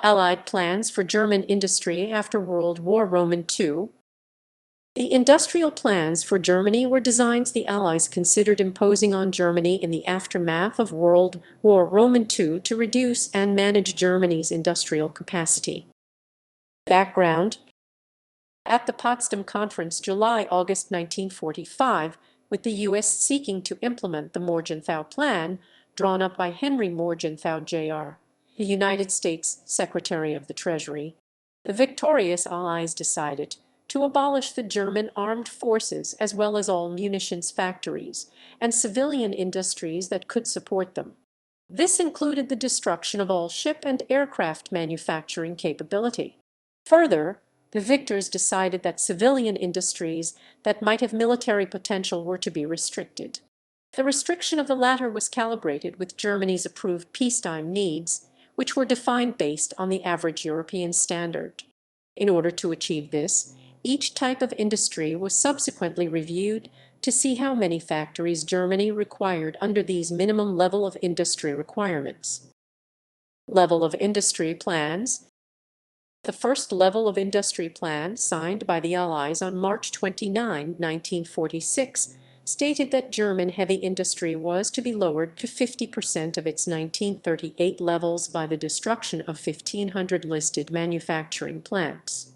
Allied plans for German industry after World War II. The industrial plans for Germany were designs the Allies considered imposing on Germany in the aftermath of World War II to reduce and manage Germany's industrial capacity. Background: at the Potsdam Conference July-August 1945, with the U.S. seeking to implement the Morgenthau Plan, drawn up by Henry Morgenthau Jr., the United States Secretary of the Treasury, the victorious Allies decided to abolish the German armed forces as well as all munitions factories and civilian industries that could support them. This included the destruction of all ship and aircraft manufacturing capability. Further, the victors decided that civilian industries that might have military potential were to be restricted. The restriction of the latter was calibrated with Germany's approved peacetime needs, which were defined based on the average European standard. In order to achieve this, each type of industry was subsequently reviewed to see how many factories Germany required under these minimum level of industry requirements. Level of industry plans. The first level of industry plan, signed by the Allies on March 29, 1946, stated that German heavy industry was to be lowered to 50% of its 1938 levels by the destruction of 1,500 listed manufacturing plants.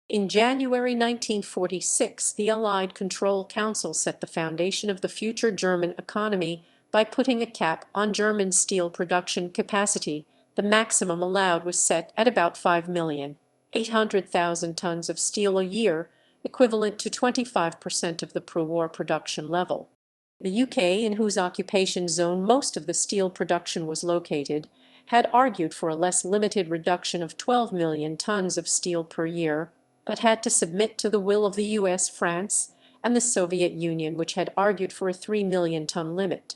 In January 1946, the Allied Control Council set the foundation of the future German economy by putting a cap on German steel production capacity. The maximum allowed was set at about 5,800,000 tons of steel a year, equivalent to 25% of the pre-war production level. The UK, in whose occupation zone most of the steel production was located, had argued for a less limited reduction of 12 million tons of steel per year, but had to submit to the will of the US, France, and the Soviet Union, which had argued for a 3 million ton limit.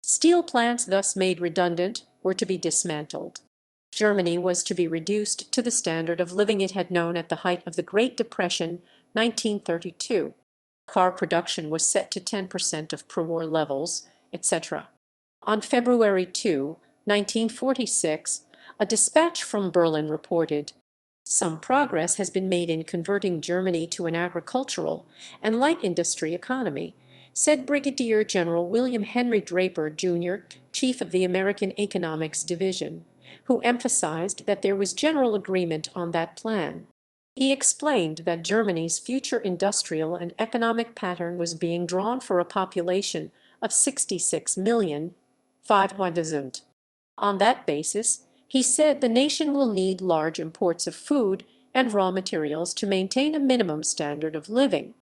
Steel plants thus made redundant were to be dismantled. Germany was to be reduced to the standard of living it had known at the height of the Great Depression, 1932. Car production was set to 10% of pre-war levels, etc. On February 2, 1946, a dispatch from Berlin reported, "Some progress has been made in converting Germany to an agricultural and light industry economy," said Brigadier General William Henry Draper, Jr., chief of the American Economics Division, who emphasized that there was general agreement on that plan. He explained that Germany's future industrial and economic pattern was being drawn for a population of 66,500,000. On that basis, he said the nation will need large imports of food and raw materials to maintain a minimum standard of living.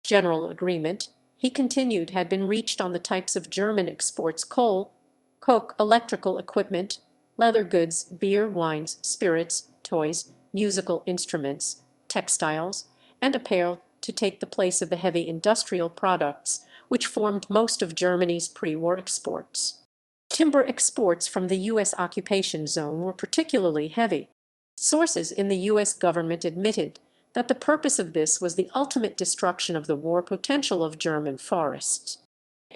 General agreement, he continued, had been reached on the types of German exports: coal, coke, electrical equipment, leather goods, beer, wines, spirits, toys, musical instruments, textiles, and apparel to take the place of the heavy industrial products which formed most of Germany's pre-war exports. Timber exports from the U.S. occupation zone were particularly heavy. Sources in the U.S. government admitted that the purpose of this was the ultimate destruction of the war potential of German forests.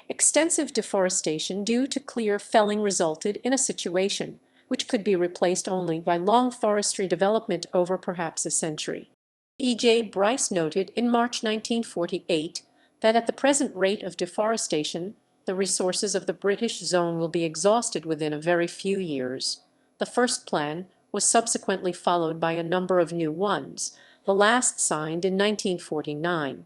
Extensive deforestation due to clear felling resulted in a situation which could be replaced only by long forestry development over perhaps a century. E.J. Bryce noted in March 1948 that at the present rate of deforestation, the resources of the British zone will be exhausted within a very few years. The first plan was subsequently followed by a number of new ones, the last signed in 1949.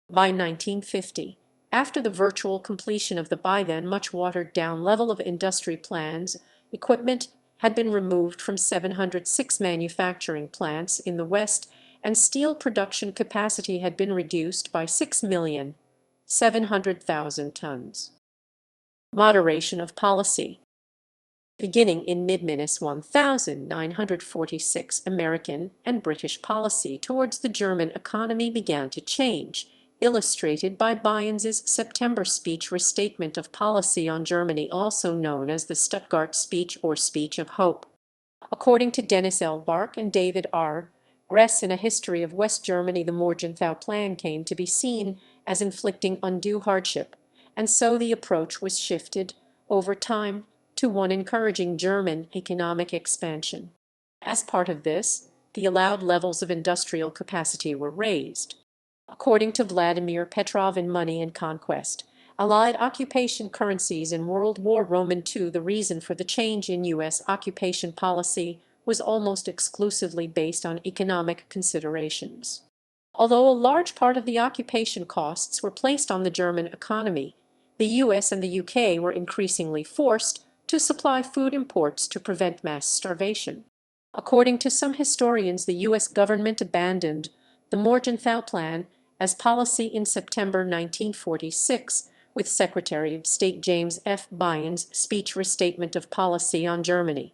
By 1950, after the virtual completion of the by then much watered-down level of industry plans, equipment had been removed from 706 manufacturing plants in the West, and steel production capacity had been reduced by 6,700,000 tons. Moderation of policy. Beginning in mid-1946, American and British policy towards the German economy began to change, illustrated by Bayern's September speech Restatement of Policy on Germany, also known as the Stuttgart Speech or Speech of Hope. According to Dennis L. Bark and David R. Gress in A History of West Germany, the Morgenthau Plan came to be seen as inflicting undue hardship, and so the approach was shifted, over time, to one encouraging German economic expansion. As part of this, the allowed levels of industrial capacity were raised. According to Vladimir Petrov in Money and Conquest, Allied occupation currencies in World War II, the reason for the change in U.S. occupation policy was almost exclusively based on economic considerations. Although a large part of the occupation costs were placed on the German economy, the US and the UK were increasingly forced to supply food imports to prevent mass starvation. According to some historians, the US government abandoned the Morgenthau Plan as policy in September 1946, with Secretary of State James F. Byron's speech Restatement of Policy on Germany.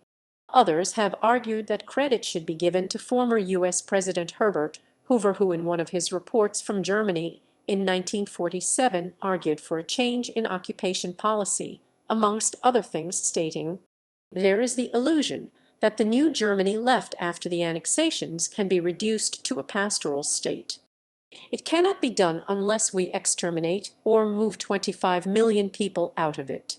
Others have argued that credit should be given to former U.S. President Herbert Hoover, who in one of his reports from Germany in 1947 argued for a change in occupation policy, amongst other things stating, "There is the illusion that the new Germany left after the annexations can be reduced to a pastoral state. It cannot be done unless we exterminate or move 25 million people out of it."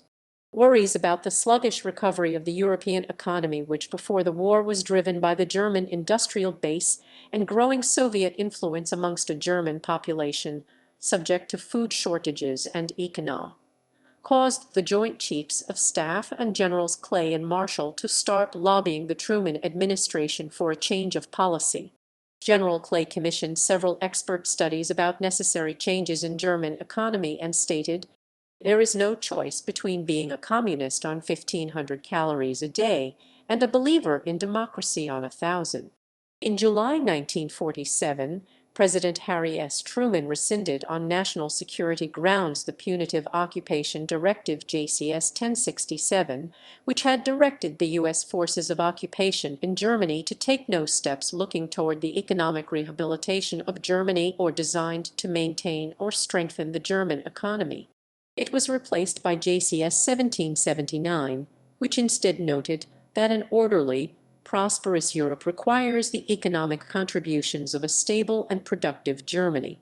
Worries about the sluggish recovery of the European economy, which before the war was driven by the German industrial base and growing Soviet influence amongst a German population subject to food shortages and economic, caused the Joint Chiefs of Staff and Generals Clay and Marshall to start lobbying the Truman administration for a change of policy. General Clay commissioned several expert studies about necessary changes in German economy and stated, "There is no choice between being a communist on 1,500 calories a day and a believer in democracy on 1,000." In July 1947, President Harry S. Truman rescinded on national security grounds the Punitive Occupation Directive JCS 1067, which had directed the U.S. forces of occupation in Germany to take no steps looking toward the economic rehabilitation of Germany or designed to maintain or strengthen the German economy. It was replaced by JCS 1779, which instead noted that an orderly, prosperous Europe requires the economic contributions of a stable and productive Germany.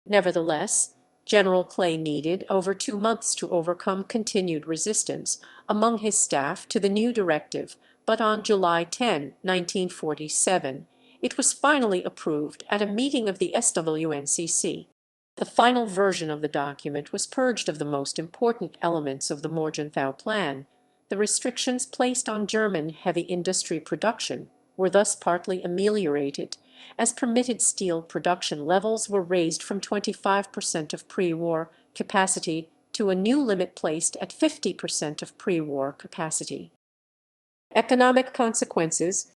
Nevertheless, General Clay needed over 2 months to overcome continued resistance among his staff to the new directive, but on July 10, 1947, it was finally approved at a meeting of the SWNCC. The final version of the document was purged of the most important elements of the Morgenthau Plan. The restrictions placed on German heavy industry production were thus partly ameliorated, as permitted steel production levels were raised from 25% of pre-war capacity to a new limit placed at 50% of pre-war capacity. Economic consequences.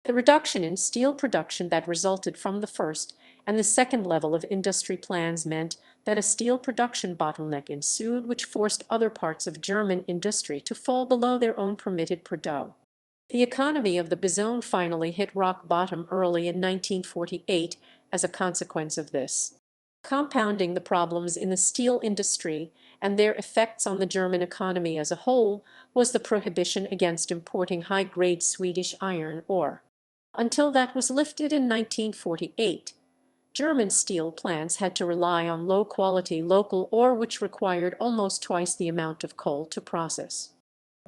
The reduction in steel production that resulted from the first and the second level of industry plans meant that a steel production bottleneck ensued, which forced other parts of German industry to fall below their own permitted production. The economy of the Bizone finally hit rock bottom early in 1948 as a consequence of this. Compounding the problems in the steel industry and their effects on the German economy as a whole was the prohibition against importing high-grade Swedish iron ore. Until that was lifted in 1948, German steel plants had to rely on low-quality local ore, which required almost twice the amount of coal to process.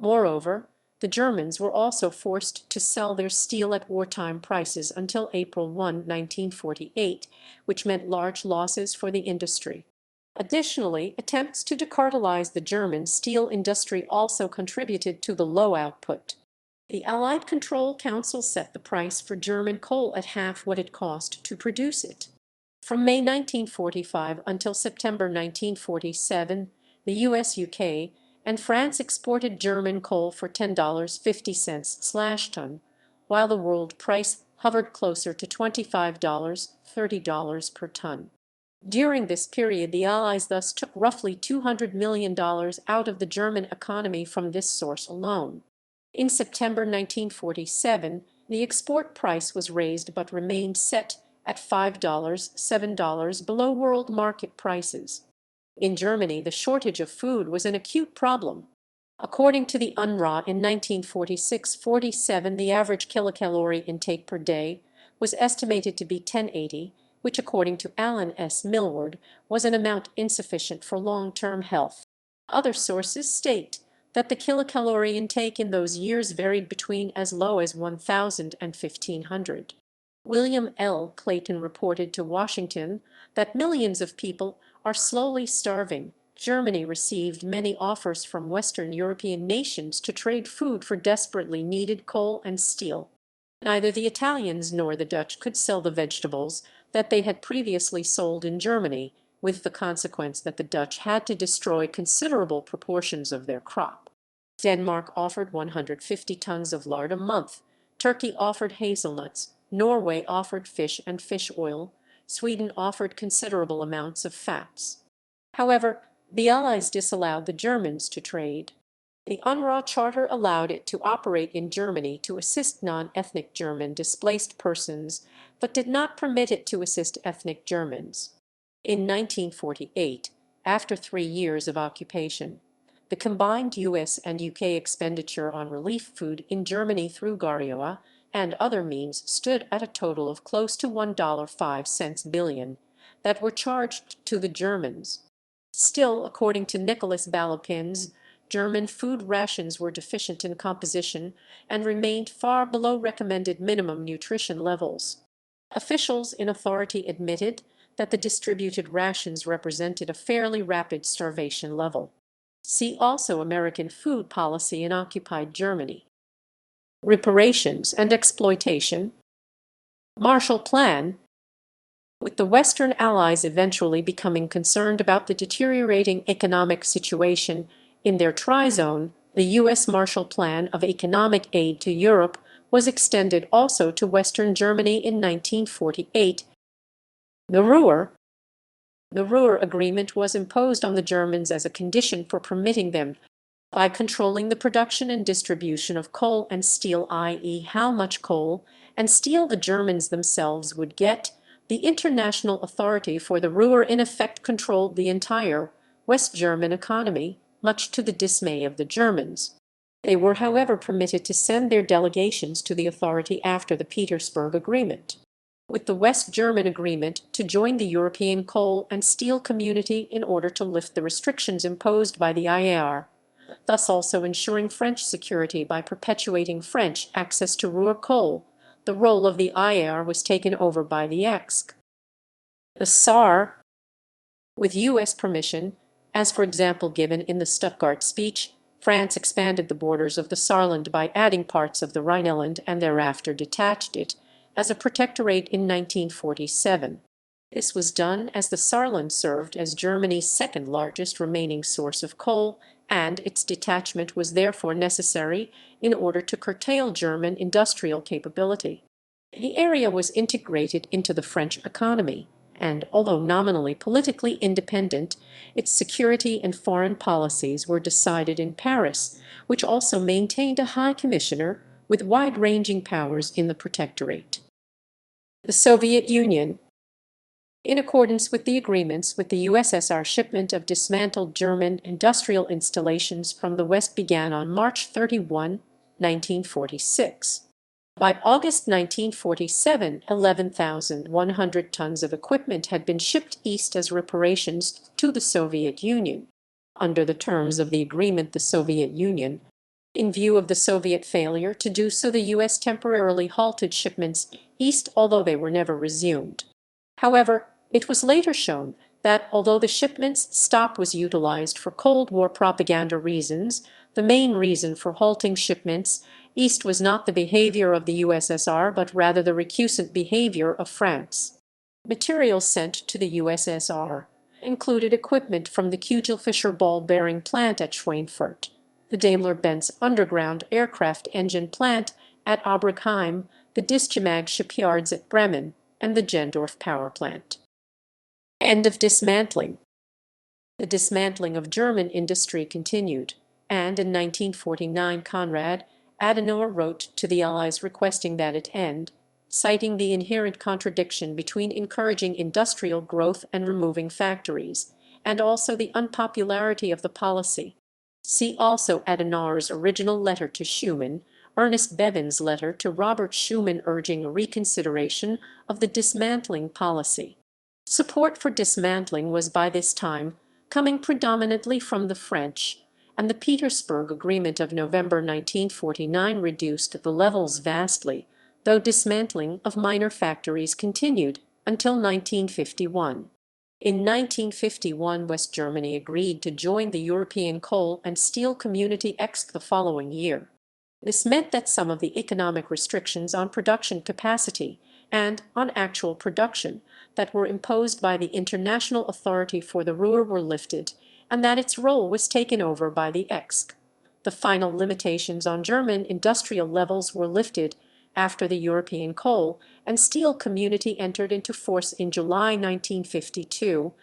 Moreover, the Germans were also forced to sell their steel at wartime prices until April 1, 1948, which meant large losses for the industry. Additionally, attempts to decartelize the German steel industry also contributed to the low output. The Allied Control Council set the price for German coal at half what it cost to produce it. From May 1945 until September 1947, the US, UK, and France exported German coal for $10.50/ton, while the world price hovered closer to $25, $30 per ton. During this period, the Allies thus took roughly $200 million out of the German economy from this source alone. In September 1947, the export price was raised but remained set at $5, $7 below world market prices. In Germany, the shortage of food was an acute problem. According to the UNRWA in 1946-47, the average kilocalorie intake per day was estimated to be 1080, which according to Alan S. Millward was an amount insufficient for long-term health. Other sources state that the kilocalorie intake in those years varied between as low as 1,000 and 1,500. William L. Clayton reported to Washington that millions of people are slowly starving. Germany received many offers from Western European nations to trade food for desperately needed coal and steel. Neither the Italians nor the Dutch could sell the vegetables that they had previously sold in Germany, with the consequence that the Dutch had to destroy considerable proportions of their crop. Denmark offered 150 tons of lard a month, Turkey offered hazelnuts, Norway offered fish and fish oil, Sweden offered considerable amounts of fats. However, the Allies disallowed the Germans to trade. The UNRWA Charter allowed it to operate in Germany to assist non-ethnic German displaced persons, but did not permit it to assist ethnic Germans. In 1948, after 3 years of occupation, the combined US and UK expenditure on relief food in Germany through Garioa and other means stood at a total of close to $1.05 billion that were charged to the Germans. Still, according to Nicholas Balopins, German food rations were deficient in composition and remained far below recommended minimum nutrition levels. Officials in authority admitted that the distributed rations represented a fairly rapid starvation level. See also American food policy in occupied Germany. Reparations and exploitation. Marshall Plan. With the Western Allies eventually becoming concerned about the deteriorating economic situation in their tri-zone, the U.S. Marshall Plan of economic aid to Europe was extended also to Western Germany in 1948. The Ruhr Agreement was imposed on the Germans as a condition for permitting them by controlling the production and distribution of coal and steel, i.e., how much coal and steel the Germans themselves would get. The International Authority for the Ruhr in effect controlled the entire West German economy, much to the dismay of the Germans. They were, however, permitted to send their delegations to the authority after the Petersburg Agreement, with the West German Agreement to join the European coal and steel community in order to lift the restrictions imposed by the IAR, thus also ensuring French security by perpetuating French access to Ruhr coal. The role of the IAR was taken over by the EXC. The Saar, with U.S. permission, as for example given in the Stuttgart speech, France expanded the borders of the Saarland by adding parts of the Rhineland and thereafter detached it as a protectorate in 1947. This was done as the Saarland served as Germany's second largest remaining source of coal, and its detachment was therefore necessary in order to curtail German industrial capability. The area was integrated into the French economy, and although nominally politically independent, its security and foreign policies were decided in Paris, which also maintained a high commissioner with wide-ranging powers in the protectorate. The Soviet Union. In accordance with the agreements with the USSR, shipment of dismantled German industrial installations from the West began on March 31, 1946. By August 1947, 11,100 tons of equipment had been shipped east as reparations to the Soviet Union. Under the terms of the agreement, the Soviet Union, in view of the Soviet failure to do so, the U.S. temporarily halted shipments east, although they were never resumed. However, it was later shown that although the shipments stop was utilized for Cold War propaganda reasons, the main reason for halting shipments east was not the behavior of the USSR, but rather the recusant behavior of France. Materials sent to the USSR included equipment from the Kugelfischer ball bearing plant at Schweinfurt, the Daimler-Benz underground aircraft engine plant at Obergheim, the Discimag shipyards at Bremen, and the Gendorf power plant. End of dismantling. The dismantling of German industry continued, and in 1949 Konrad Adenauer wrote to the Allies requesting that it end, citing the inherent contradiction between encouraging industrial growth and removing factories, and also the unpopularity of the policy. See also Adenauer's original letter to Schuman, Ernest Bevin's letter to Robert Schuman urging a reconsideration of the dismantling policy. Support for dismantling was by this time coming predominantly from the French, and the Petersburg Agreement of November 1949 reduced the levels vastly, though dismantling of minor factories continued until 1951. In 1951, West Germany agreed to join the European Coal and Steel Community X the following year. This meant that some of the economic restrictions on production capacity and on actual production that were imposed by the International Authority for the Ruhr were lifted, and that its role was taken over by the EXC. The final limitations on German industrial levels were lifted after the European Coal and Steel Community entered into force in July 1952.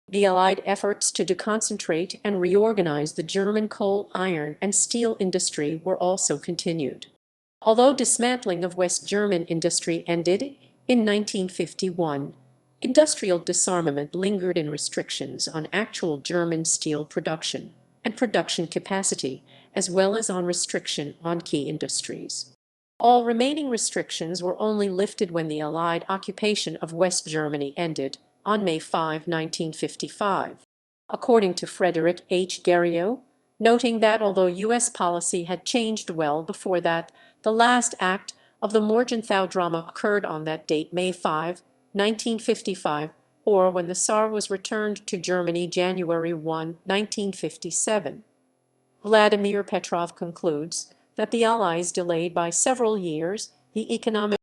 The Allied efforts to deconcentrate and reorganize the German coal, iron, and steel industry were also continued. Although dismantling of West German industry ended in 1951, industrial disarmament lingered in restrictions on actual German steel production and production capacity, as well as on restriction on key industries. All remaining restrictions were only lifted when the Allied occupation of West Germany ended on May 5, 1955. According to Frederick H. Garriott, noting that although U.S. policy had changed well before that, the last act of the Morgenthau drama occurred on that date, May 5, 1955, or when the Tsar was returned to Germany January 1, 1957. Vladimir Petrov concludes that the Allies delayed by several years the economic